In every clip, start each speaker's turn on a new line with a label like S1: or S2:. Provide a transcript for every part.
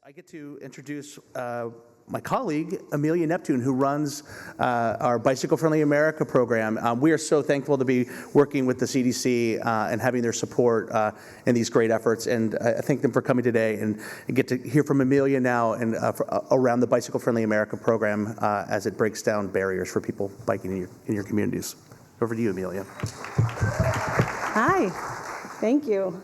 S1: I get to introduce my colleague, Amelia Neptune, who runs our Bicycle Friendly America program. We are so thankful to be working with the CDC and having their support in these great efforts. And I thank them for coming today and get to hear from Amelia now and around the Bicycle Friendly America program as it breaks down barriers for people biking in your communities. Over to you, Amelia.
S2: Hi, thank you.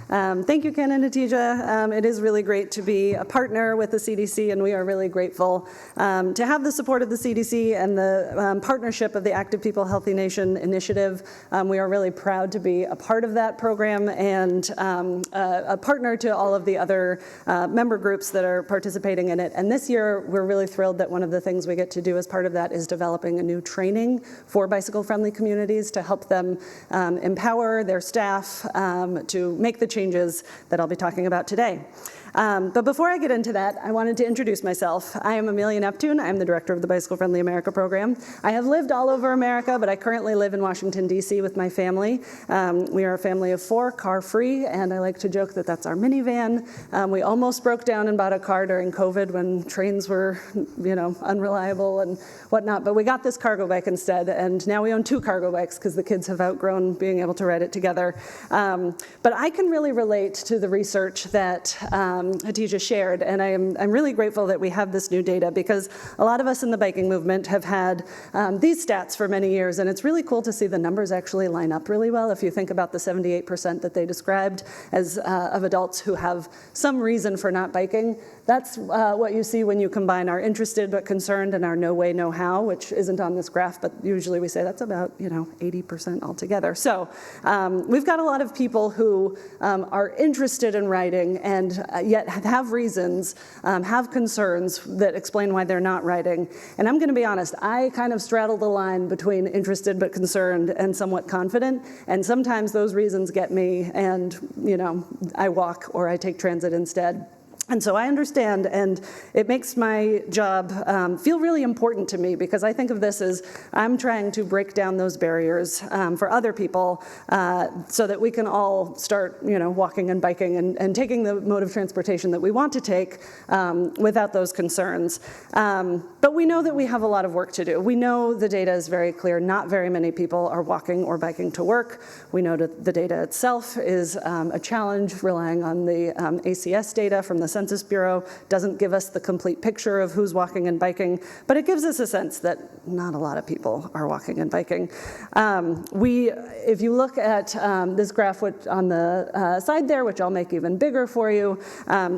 S2: Thank you, Ken and Natija. It is really great to be a partner with the CDC, and we are really grateful to have the support of the CDC and the partnership of the Active People Healthy Nation initiative. We are really proud to be a part of that program and a partner to all of the other member groups that are participating in it. And this year, we're really thrilled that one of the things we get to do as part of that is developing a new training for bicycle-friendly communities to help them empower their staff to make the changes that I'll be talking about today. But before I get into that, I wanted to introduce myself. I am Amelia Neptune. I'm the director of the Bicycle Friendly America program. I have lived all over America, but I currently live in Washington, D.C. with my family. We are a family of 4, car-free, and I like to joke that that's our minivan. We almost broke down and bought a car during COVID when trains were, unreliable and whatnot, but we got this cargo bike instead, and now we own 2 cargo bikes because the kids have outgrown being able to ride it together. But I can really relate to the research that Hatija shared, and I'm really grateful that we have this new data because a lot of us in the biking movement have had these stats for many years, and it's really cool to see the numbers actually line up really well. If you think about the 78% that they described as of adults who have some reason for not biking, that's what you see when you combine our interested but concerned and our no way, no how, which isn't on this graph, but usually we say that's about 80% altogether. So we've got a lot of people who are interested in riding and yet have reasons, have concerns that explain why they're not riding. And I'm going to be honest, I kind of straddle the line between interested but concerned and somewhat confident, and sometimes those reasons get me and, I walk or I take transit instead. And so I understand, and it makes my job feel really important to me because I think of this as I'm trying to break down those barriers for other people so that we can all start, walking and biking and taking the mode of transportation that we want to take without those concerns. But we know that we have a lot of work to do. We know the data is very clear. Not very many people are walking or biking to work. We know that the data itself is a challenge, relying on the ACS data from the Census Bureau doesn't give us the complete picture of who's walking and biking, but it gives us a sense that not a lot of people are walking and biking. If you look at this graph on the side there, which I'll make even bigger for you,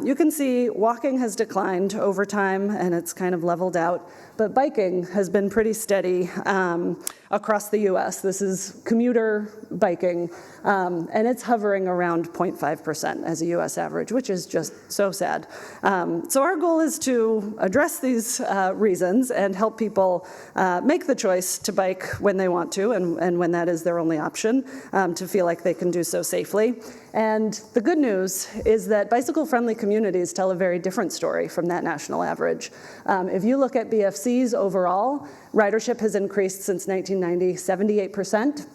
S2: you can see walking has declined over time and it's kind of leveled out, but biking has been pretty steady across the US. This is commuter biking, and it's hovering around 0.5% as a US average, which is just so sad. So our goal is to address these reasons and help people make the choice to bike when they want to and when that is their only option, to feel like they can do so safely. And the good news is that bicycle-friendly communities tell a very different story from that national average. If you look at BFCs overall, ridership has increased since 1990, 78%.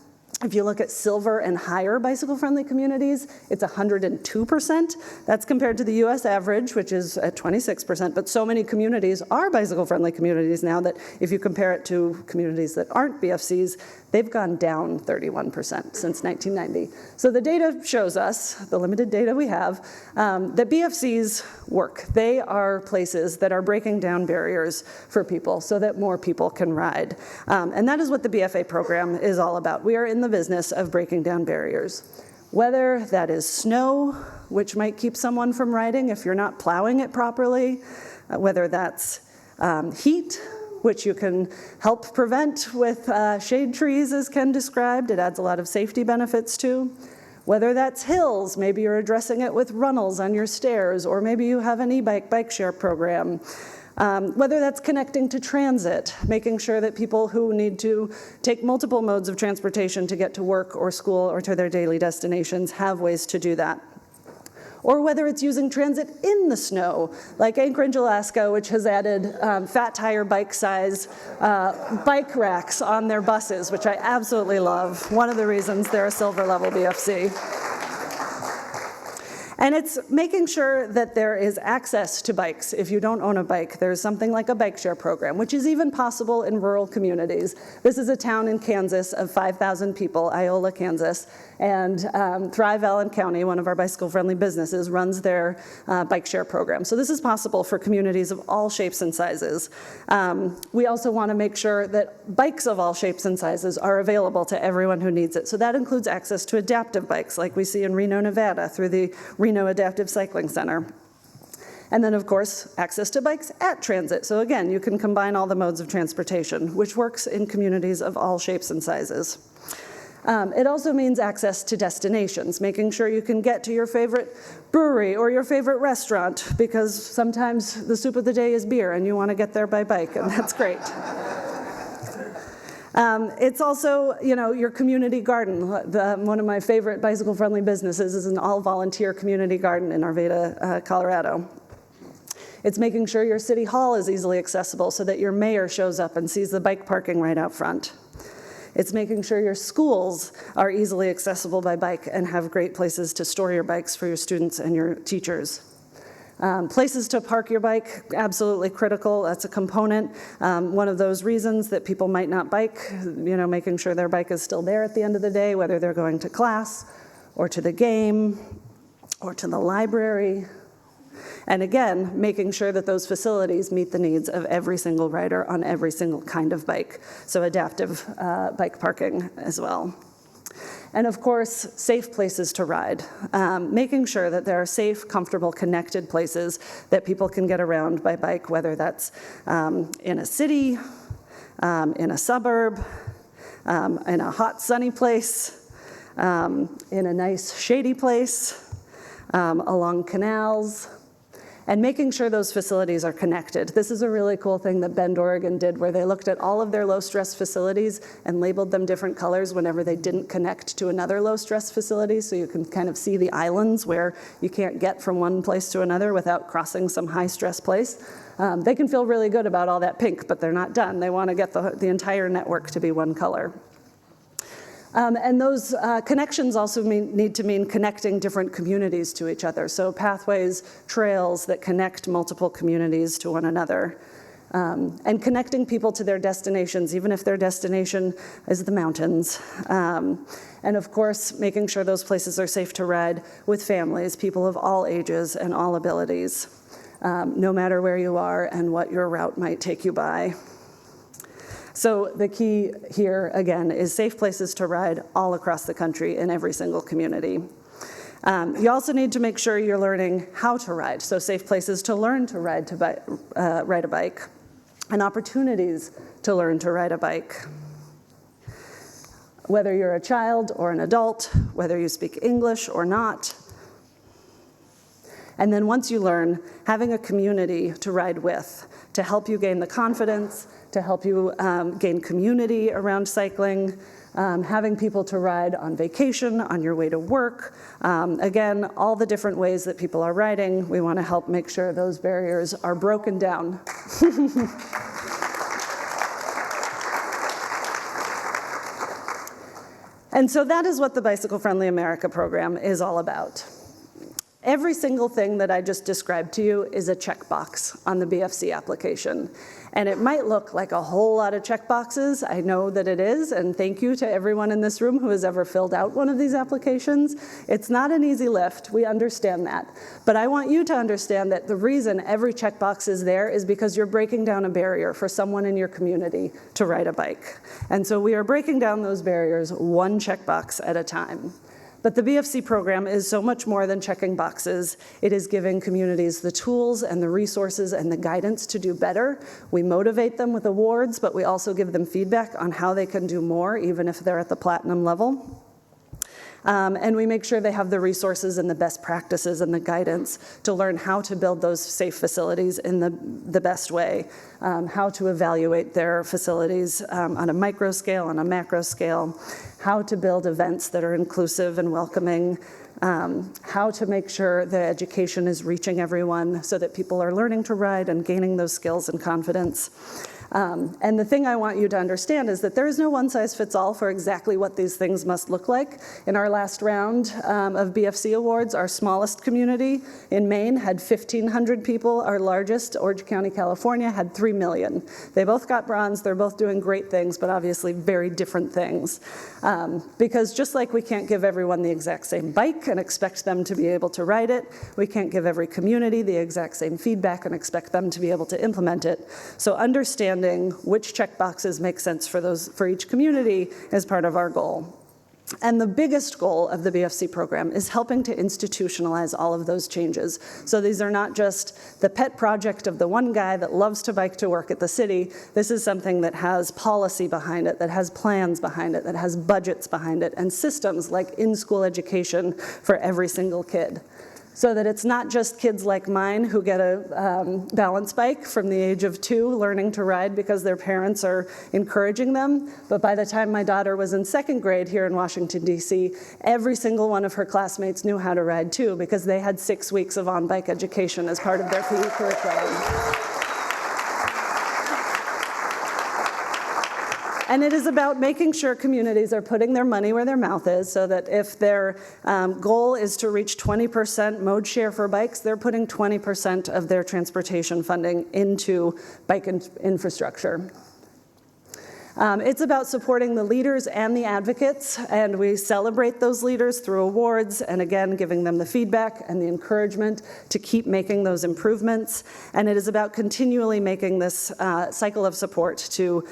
S2: If you look at silver and higher bicycle-friendly communities, it's 102%. That's compared to the US average, which is at 26%. But so many communities are bicycle-friendly communities now that if you compare it to communities that aren't BFCs, they've gone down 31% since 1990. So the data shows us, the limited data we have, that BFCs work. They are places that are breaking down barriers for people so that more people can ride. And that is what the BFA program is all about. We are in the business of breaking down barriers. Whether that is snow, which might keep someone from riding if you're not plowing it properly, whether that's heat, which you can help prevent with shade trees, as Ken described. It adds a lot of safety benefits too. Whether that's hills, maybe you're addressing it with runnels on your stairs, or maybe you have an e-bike bike share program. Whether that's connecting to transit, making sure that people who need to take multiple modes of transportation to get to work or school or to their daily destinations have ways to do that. Or whether it's using transit in the snow, like Anchorage, Alaska, which has added fat tire bike size bike racks on their buses, which I absolutely love. One of the reasons they're a silver level BFC. And it's making sure that there is access to bikes. If you don't own a bike, there's something like a bike share program, which is even possible in rural communities. This is a town in Kansas of 5,000 people, Iola, Kansas, and Thrive Allen County, one of our bicycle-friendly businesses, runs their bike share program. So this is possible for communities of all shapes and sizes. We also want to make sure that bikes of all shapes and sizes are available to everyone who needs it. So that includes access to adaptive bikes, like we see in Reno, Nevada, through the Reno Adaptive Cycling Center. And then, of course, access to bikes at transit. So again, you can combine all the modes of transportation, which works in communities of all shapes and sizes. It also means access to destinations, making sure you can get to your favorite brewery or your favorite restaurant, because sometimes the soup of the day is beer and you want to get there by bike, and that's great. It's also, your community garden. One of my favorite bicycle-friendly businesses is an all-volunteer community garden in Arvada, Colorado. It's making sure your city hall is easily accessible so that your mayor shows up and sees the bike parking right out front. It's making sure your schools are easily accessible by bike and have great places to store your bikes for your students and your teachers. Places to park your bike, absolutely critical. That's a component. One of those reasons that people might not bike, making sure their bike is still there at the end of the day, whether they're going to class or to the game or to the library. And again, making sure that those facilities meet the needs of every single rider on every single kind of bike. So adaptive bike parking as well. And of course, safe places to ride. Making sure that there are safe, comfortable, connected places that people can get around by bike, whether that's in a city, in a suburb, in a hot, sunny place, in a nice, shady place, along canals, and making sure those facilities are connected. This is a really cool thing that Bend, Oregon did, where they looked at all of their low-stress facilities and labeled them different colors whenever they didn't connect to another low-stress facility, so you can kind of see the islands where you can't get from one place to another without crossing some high-stress place. They can feel really good about all that pink, but they're not done. They want to get the entire network to be one color. And those connections also need to mean connecting different communities to each other. So pathways, trails that connect multiple communities to one another. And connecting people to their destinations, even if their destination is the mountains. And of course, making sure those places are safe to ride with families, people of all ages and all abilities, no matter where you are and what your route might take you by. So the key here, again, is safe places to ride all across the country in every single community. You also need to make sure you're learning how to ride, so safe places to learn to ride a bike, and opportunities to learn to ride a bike. Whether you're a child or an adult, whether you speak English or not. And then once you learn, having a community to ride with, to help you gain the confidence, to help you gain community around cycling, having people to ride on vacation, on your way to work. Again, all the different ways that people are riding, we want to help make sure those barriers are broken down. And so that is what the Bicycle Friendly America program is all about. Every single thing that I just described to you is a checkbox on the BFC application. And it might look like a whole lot of checkboxes. I know that it is, and thank you to everyone in this room who has ever filled out one of these applications. It's not an easy lift, we understand that. But I want you to understand that the reason every checkbox is there is because you're breaking down a barrier for someone in your community to ride a bike. And so we are breaking down those barriers one checkbox at a time. But the BFC program is so much more than checking boxes. It is giving communities the tools and the resources and the guidance to do better. We motivate them with awards, but we also give them feedback on how they can do more, even if they're at the platinum level. And we make sure they have the resources and the best practices and the guidance to learn how to build those safe facilities in the best way, how to evaluate their facilities on a micro scale, on a macro scale, how to build events that are inclusive and welcoming, how to make sure the education is reaching everyone so that people are learning to ride and gaining those skills and confidence. And the thing I want you to understand is that there is no one-size-fits-all for exactly what these things must look like. In our last round of BFC awards, our smallest community in Maine had 1,500 people. Our largest, Orange County, California, had 3 million. They both got bronze. They're both doing great things, but obviously very different things. Because just like we can't give everyone the exact same bike and expect them to be able to ride it, we can't give every community the exact same feedback and expect them to be able to implement it. So understanding which checkboxes make sense for each community is part of our goal. And the biggest goal of the BFC program is helping to institutionalize all of those changes. So these are not just the pet project of the one guy that loves to bike to work at the city. This is something that has policy behind it, that has plans behind it, that has budgets behind it, and systems like in-school education for every single kid. So that it's not just kids like mine who get a balance bike from the age of 2 learning to ride because their parents are encouraging them, but by the time my daughter was in 2nd grade here in Washington, D.C., every single one of her classmates knew how to ride too because they had 6 weeks of on-bike education as part of their PE curriculum. And it is about making sure communities are putting their money where their mouth is so that if their goal is to reach 20% mode share for bikes, they're putting 20% of their transportation funding into bike infrastructure. It's about supporting the leaders and the advocates, and we celebrate those leaders through awards and, again, giving them the feedback and the encouragement to keep making those improvements. And it is about continually making this cycle of support to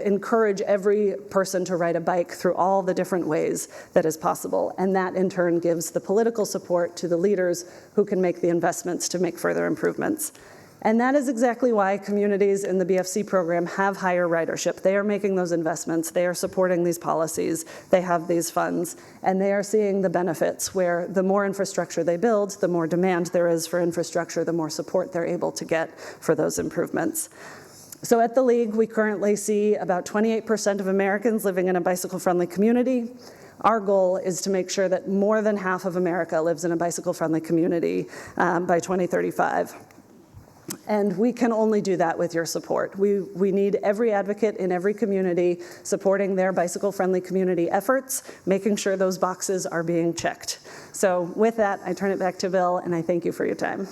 S2: encourage every person to ride a bike through all the different ways that is possible. And that, in turn, gives the political support to the leaders who can make the investments to make further improvements. And that is exactly why communities in the BFC program have higher ridership. They are making those investments. They are supporting these policies. They have these funds. And they are seeing the benefits where the more infrastructure they build, the more demand there is for infrastructure, the more support they're able to get for those improvements. So at the League, we currently see about 28% of Americans living in a bicycle-friendly community. Our goal is to make sure that more than half of America lives in a bicycle-friendly community by 2035. And we can only do that with your support. We need every advocate in every community supporting their bicycle-friendly community efforts, making sure those boxes are being checked. So with that, I turn it back to Bill, and I thank you for your time.